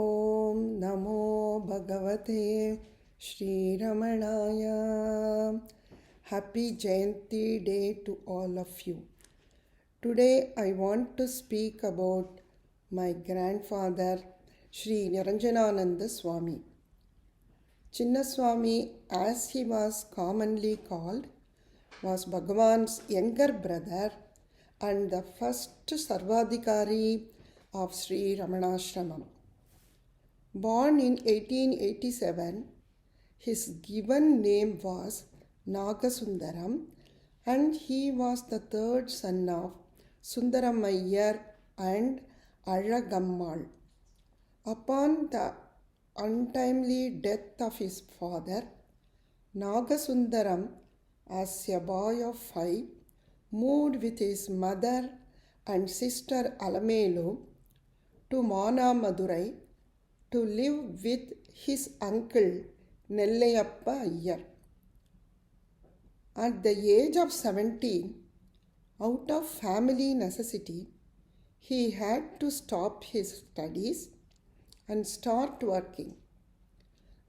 Om Namo Bhagavate Sri Ramanaya. Happy Jayanti Day to all of you. Today I want to speak about my grandfather Sri Niranjanananda Swami. Chinna Swami, as he was commonly called, was Bhagavan's younger brother and the first Sarvadhikari of Sri Ramanashramam. Born in 1887, his given name was Nagasundaram and he was the third son of Sundaramaiyer and Alagammal. Upon the untimely death of his father, Nagasundaram, as a boy of 5, moved with his mother and sister Alamelu to Manamadurai to live with his uncle Nellayappa Iyer. At the age of 17, out of family necessity, he had to stop his studies and start working.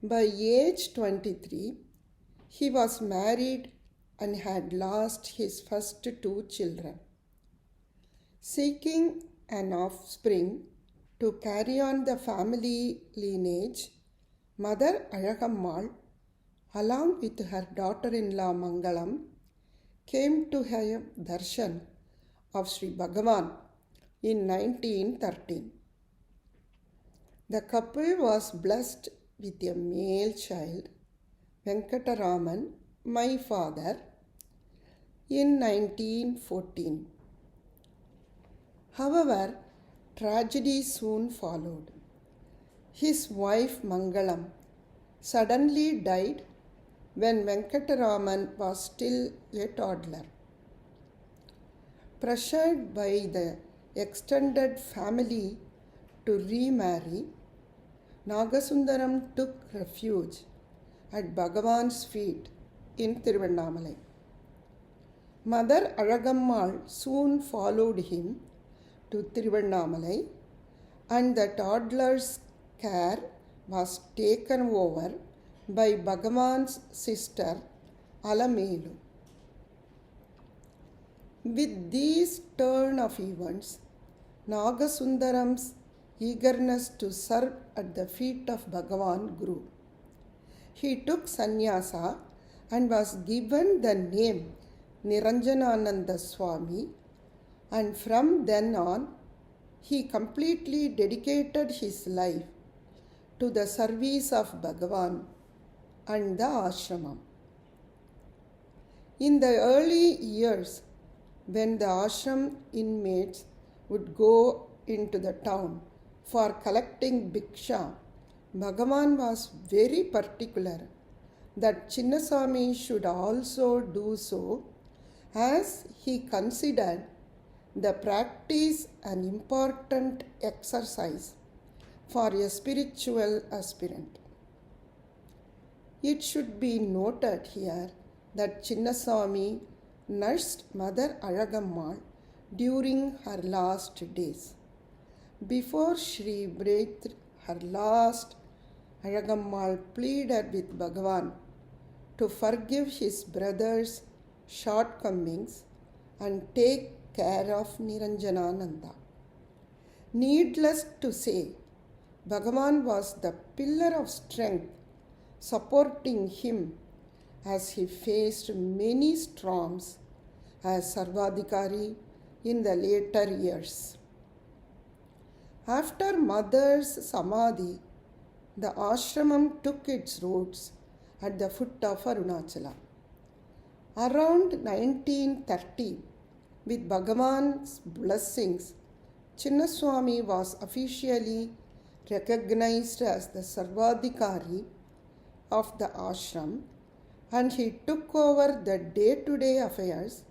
By age 23, he was married and had lost his first 2 children. Seeking an offspring to carry on the family lineage, Mother Alagammal, along with her daughter-in-law Mangalam, came to have darshan of Sri Bhagavan in 1913. The couple was blessed with a male child, Venkataraman, my father, in 1914. However, tragedy soon followed. His wife Mangalam suddenly died when Venkataraman was still a toddler. Pressured by the extended family to remarry, Nagasundaram took refuge at Bhagavan's feet in Tiruvannamalai. Mother Alagammal soon followed him to Tiruvannamalai and the toddler's care was taken over by Bhagavan's sister Alamelu. With this turn of events, Nagasundaram's eagerness to serve at the feet of Bhagavan grew. He took sannyasa and was given the name Niranjanananda Swami, and from then on, he completely dedicated his life to the service of Bhagavan and the ashramam. In the early years, when the ashram inmates would go into the town for collecting bhiksha, Bhagavan was very particular that Chinnaswami should also do so, as he considered the practice an important exercise for a spiritual aspirant. It should be noted here that Chinnaswami nursed Mother Alagammal during her last days. Before she breathed her last, Alagammal pleaded with Bhagavan to forgive his brother's shortcomings and take care of Niranjanananda. Needless to say, Bhagavan was the pillar of strength supporting him as he faced many storms as Sarvadhikari in the later years. After Mother's Samadhi, the ashramam took its roots at the foot of Arunachala. Around 1930, with Bhagavan's blessings, Chinnaswami was officially recognized as the Sarvadhikari of the ashram, and he took over the day-to-day affairs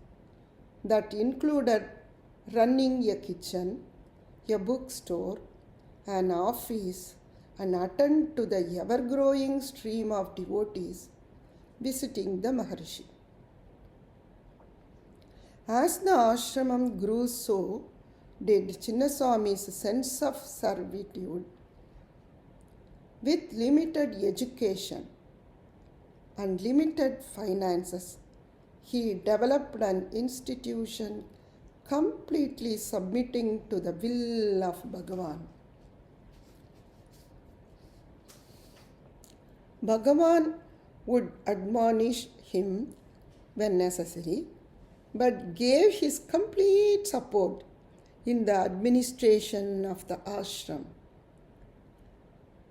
that included running a kitchen, a bookstore, an office, and attend to the ever-growing stream of devotees visiting the Maharishi. As the ashramam grew, so did Chinnaswami's sense of servitude With limited education and limited finances, he developed an institution completely submitting to the will of Bhagavan. Bhagavan would admonish him when necessary, but gave his complete support in the administration of the ashram.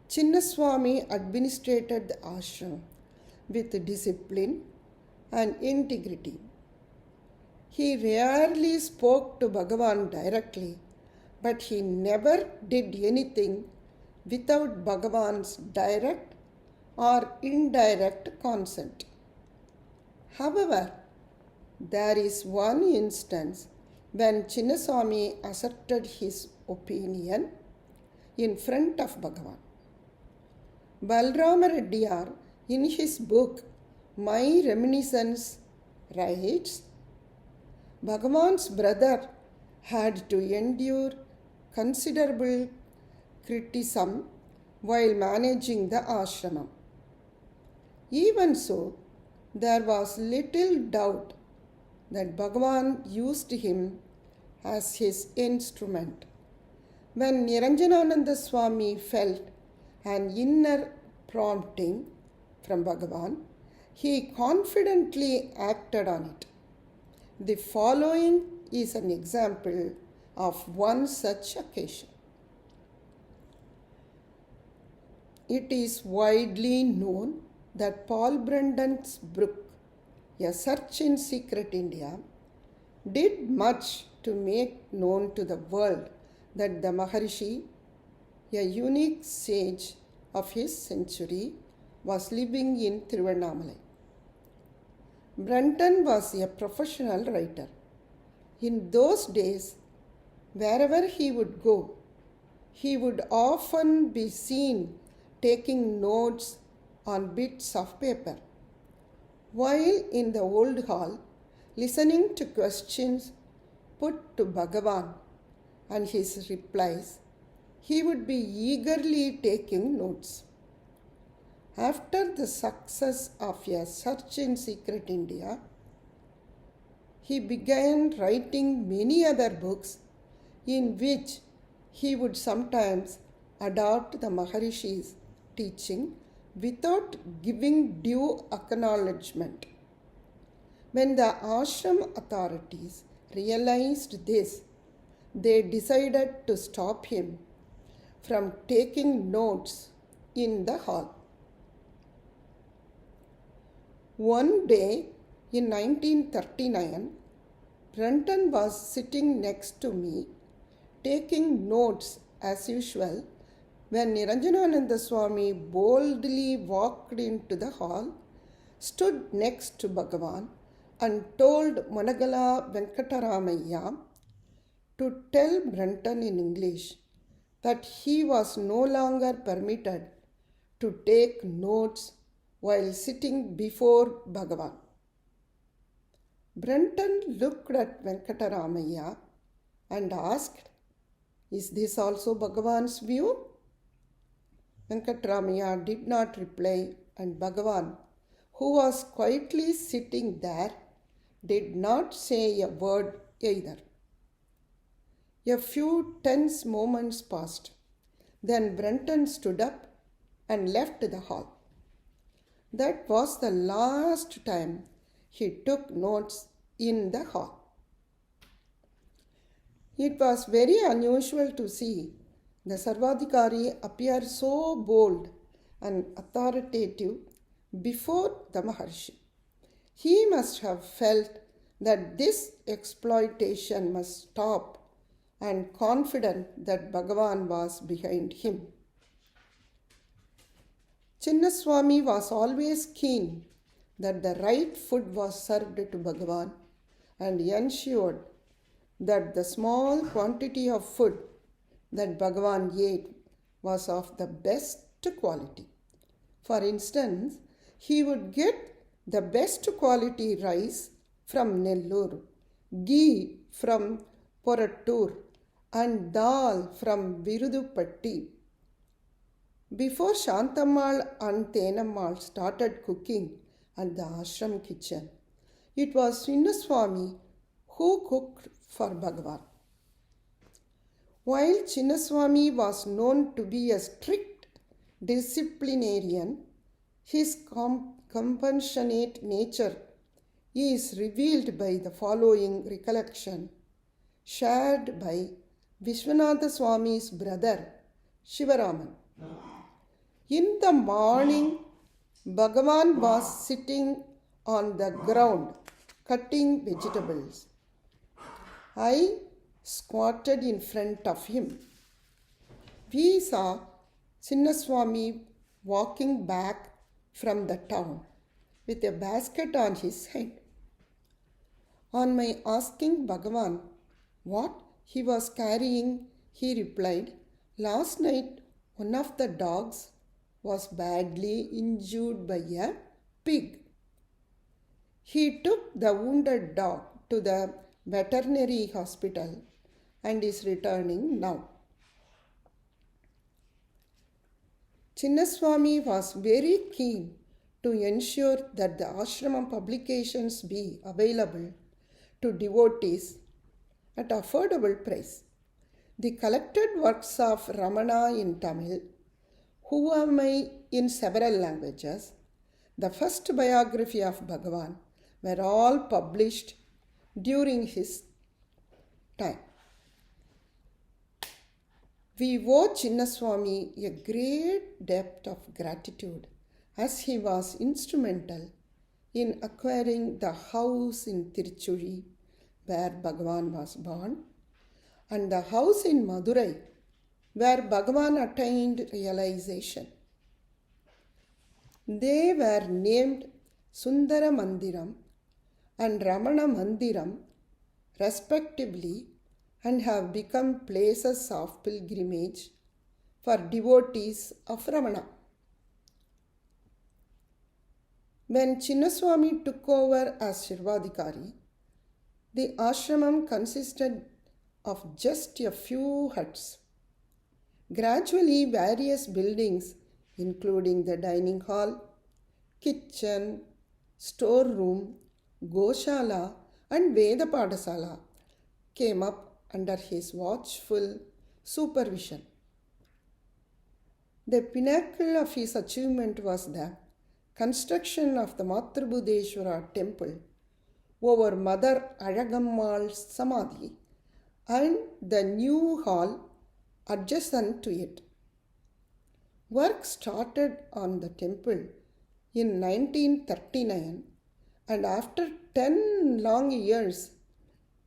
Chinnaswami administrated the ashram with discipline and integrity. He rarely spoke to Bhagavan directly, but he never did anything without Bhagavan's direct or indirect consent. However, there is one instance when Chinnaswami asserted his opinion in front of Bhagavan. Balrama Reddiyar, in his book My Reminiscence, writes, Bhagavan's brother had to endure considerable criticism while managing the ashramam. Even so, there was little doubt that Bhagavan used him as his instrument. When Niranjanananda Swami felt an inner prompting from Bhagavan, he confidently acted on it. The following is an example of one such occasion. It is widely known that Paul Brendan's book, A Search in Secret India, did much to make known to the world that the Maharishi, a unique sage of his century, was living in Tiruvannamalai. Brendan was a professional writer. In those days, wherever he would go, he would often be seen taking notes on bits of paper. While in the old hall, listening to questions put to Bhagavan and his replies, he would be eagerly taking notes. After the success of A Search in Secret India, he began writing many other books in which he would sometimes adopt the Maharishi's teaching without giving due acknowledgement. When the ashram authorities realized this, they decided to stop him from taking notes in the hall. One day in 1939, Brendan was sitting next to me, taking notes as usual, when Niranjanananda Swami boldly walked into the hall, stood next to Bhagavan, and told Managala Venkataramaya to tell Brendan in English that he was no longer permitted to take notes while sitting before Bhagavan. Brendan looked at Venkataramaya and asked, "Is this also Bhagavan's view?" Venkataramaya did not reply, and Bhagavan, who was quietly sitting there, did not say a word either. A few tense moments passed. Then Brendan stood up and left the hall. That was the last time he took notes in the hall. It was very unusual to see the Sarvadhikari appear so bold and authoritative before the Maharshi. He must have felt that this exploitation must stop and confident that Bhagavan was behind him. Chinnaswami was always keen that the right food was served to Bhagavan and ensured that the small quantity of food that Bhagavan ate was of the best quality. For instance, he would get the best quality rice from Nellore, ghee from Porattur, and dal from Virudupatti. Before Shantammal and Tenammal started cooking at the ashram kitchen, it was Chinnaswamy who cooked for Bhagavan. While Chinnaswamy was known to be a strict disciplinarian, his compassionate nature is revealed by the following recollection shared by Vishwanatha Swami's brother Shivaraman. In the morning, Bhagavan was sitting on the ground cutting vegetables. I squatted in front of him. We saw Chinnaswamy walking back from the town with a basket on his head. On my asking Bhagavan what he was carrying, he replied, "Last night one of the dogs was badly injured by a pig. He took the wounded dog to the veterinary hospital and is returning now." Chinnaswamy was very keen to ensure that the ashramam publications be available to devotees at affordable price. The collected works of Ramana in Tamil, Huvamai in several languages, the first biography of Bhagavan were all published during his time. We owe Chinnaswamy a great debt of gratitude as he was instrumental in acquiring the house in Tiruchuri where Bhagavan was born and the house in Madurai where Bhagavan attained realization. They were named Sundara Mandiram and Ramana Mandiram respectively and have become places of pilgrimage for devotees of Ramana. When Chinnaswamy took over as Sarvadhikari, the ashramam consisted of just a few huts. Gradually, various buildings, including the dining hall, kitchen, storeroom, Goshala, and Veda Padasala, came up under his watchful supervision. The pinnacle of his achievement was the construction of the Matrabudeshwara temple over Mother Alagammal's Samadhi and the new hall adjacent to it. Work started on the temple in 1939 and after 10 long years,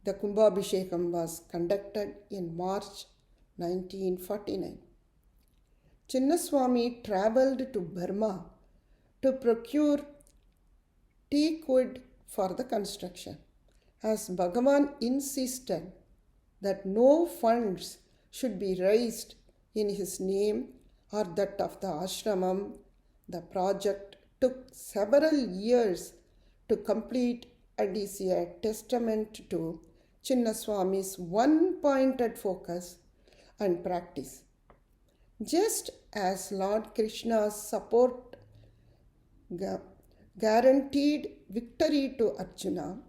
the Kumbhabhishekam was conducted in March 1949. Chinnaswamy travelled to Burma to procure teak wood for the construction, as Bhagavan insisted that no funds should be raised in his name or that of the ashramam. The project took several years to complete and is a testament to Chinnaswamy's one-pointed focus and practice. Just as Lord Krishna's support guaranteed victory to Arjuna,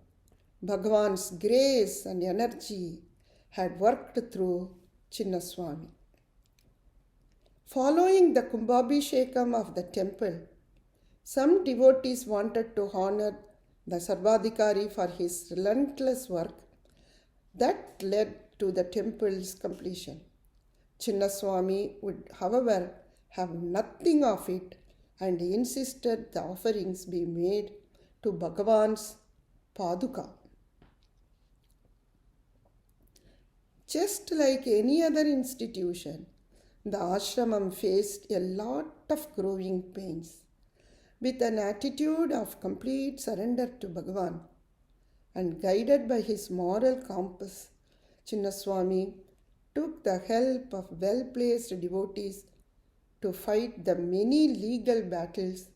Bhagavan's grace and energy had worked through Chinnaswamy. Following the Kumbhabhishekam of the temple, some devotees wanted to honor the Sarvadhikari for his relentless work that led to the temple's completion. Chinnaswamy would, however, have nothing of it and insisted the offerings be made to Bhagavan's Paduka. Just like any other institution, the ashramam faced a lot of growing pains. With an attitude of complete surrender to Bhagavan and guided by his moral compass, Chinnaswamy took the help of well-placed devotees to fight the many legal battles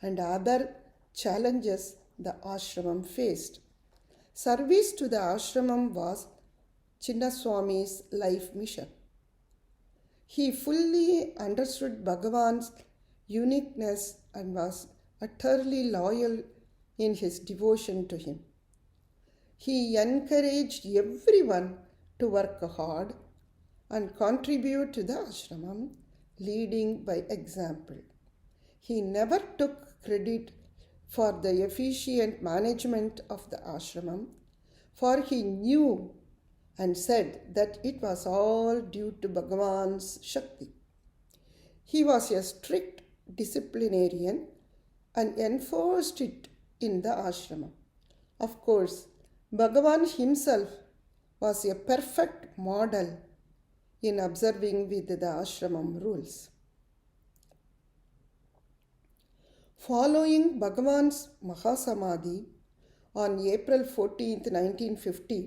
and other challenges the ashramam faced. Service to the ashramam was Chinnaswamy's life mission. He fully understood Bhagavan's uniqueness and was utterly loyal in his devotion to him. He encouraged everyone to work hard and contribute to the ashramam, leading by example. He never took credit for the efficient management of the ashramam, for he knew and said that it was all due to Bhagavan's Shakti. He was a strict disciplinarian and enforced it in the ashramam. Of course, Bhagavan himself was a perfect model in observing with the ashramam rules. Following Bhagavan's Mahasamadhi on April 14, 1950,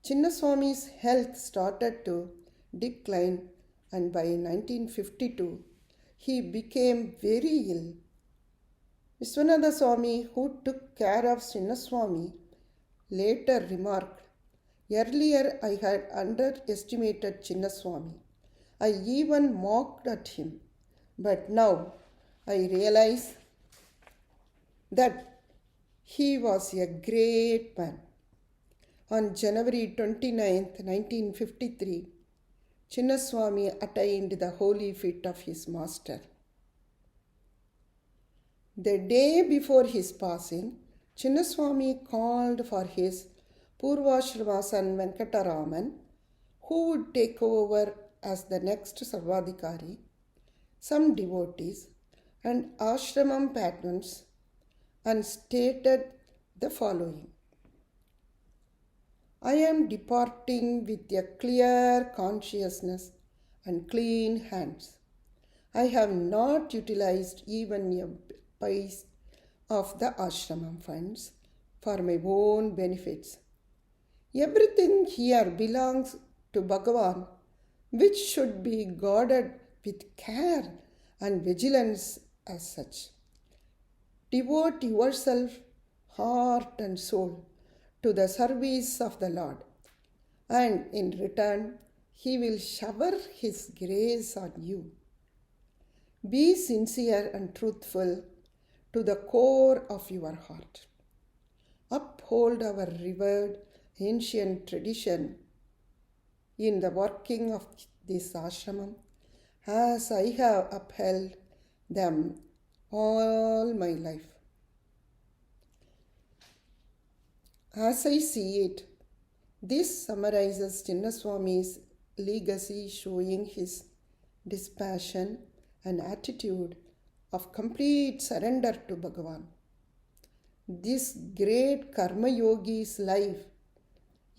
Chinnaswami's health started to decline, and by 1952 he became very ill. Viswanatha Swami, who took care of Chinnaswami, later remarked, "Earlier I had underestimated Chinnaswami. I even mocked at him. But now I realize that he was a great man." On January 29, 1953, Chinnaswami attained the holy feet of his master. The day before his passing, Chinnaswami called for his Purvashrama son Venkataraman, who would take over as the next Sarvadhikari, some devotees and ashramam patrons, and stated the following: "I am departing with a clear consciousness and clean hands. I have not utilized even a pice of the ashramam funds for my own benefits. Everything here belongs to Bhagavan, which should be guarded with care and vigilance as such. Devote yourself, heart and soul, to the service of the Lord, and in return He will shower His grace on you. Be sincere and truthful to the core of your heart. Uphold our revered ancient tradition in the working of this ashramam, as I have upheld them all my life. As I see it, this summarizes Chinnaswami's legacy, showing his dispassion and attitude of complete surrender to Bhagavan. This great Karma Yogi's life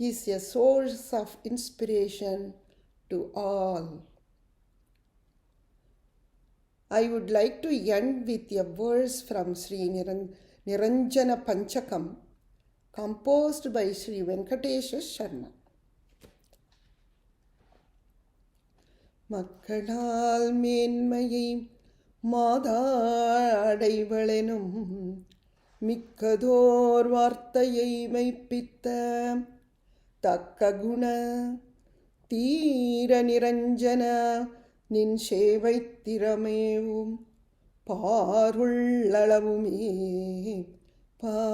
is a source of inspiration to all. I would like to end with a verse from Sri Niranjana Panchakam, composed by Sri Venkatesha Sharma. மக்களால் மேன்மையை மாதாடைவளெனும் மிக்கதோர் வார்த்தையை மெய்ப்பித்த தக்க குண தீர நிரஞ்சன நின் சேவை திறமேவும் பாருள்ளளவுமே பார்.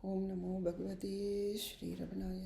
ஓம் நமோ பகவதே ஸ்ரீ ரமணாய.